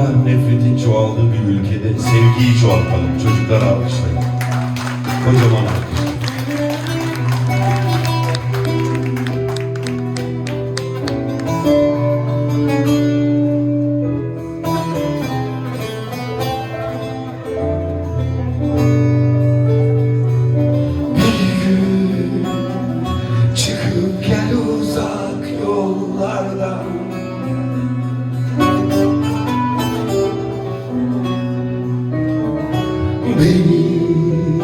nefretin çoğaldığı bir ülkede sevgiyi çoğaltalım. Çocuklara alkışlayın. Kocaman alkış. Bir gün çıkıp gel uzak yollardan, benim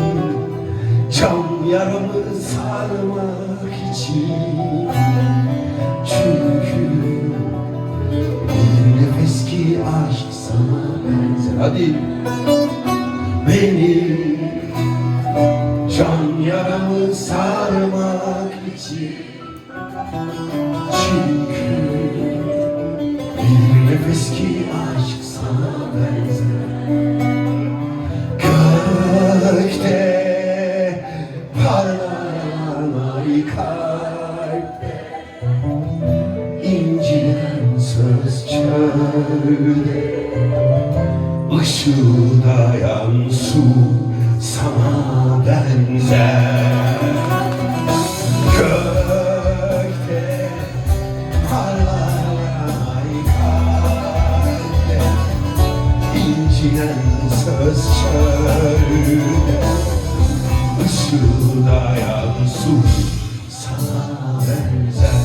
cam yaramı sarmak için. Çünkü bir nefes ki aşk sana benzer. Hadi. Benim can yaramı sarmak için. Çünkü bir nefes ki aşk sana benzer. Gökte parlayan ay, kalpte incinen söz çölde, ışıldayan su sana benzer. Gökte parlayan ay, kalpte incinen söz çölde, ışıldayan su sana benzer.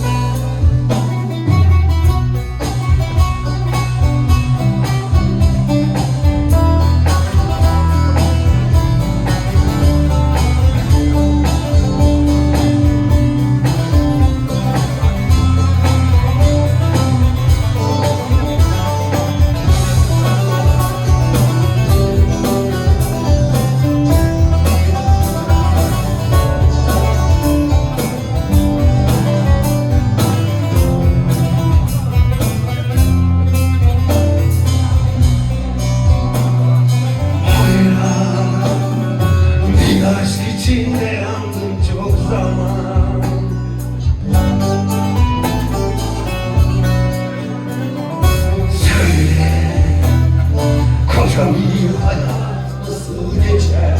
Aşk içinde yandım çok zaman. Söyle, koca bir hayat nasıl geçer?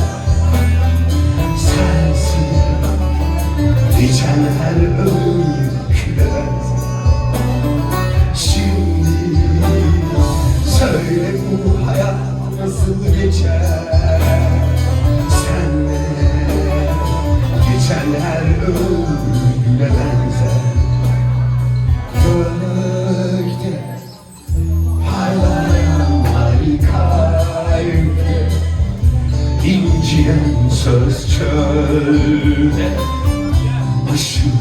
Sensiz geçen her öyküde benzer. Şimdi söyle, bu hayat nasıl geçer? Geçen her ömrüne benzer. Gökte parlayan ay, kalpte incinen söz çölde, ışık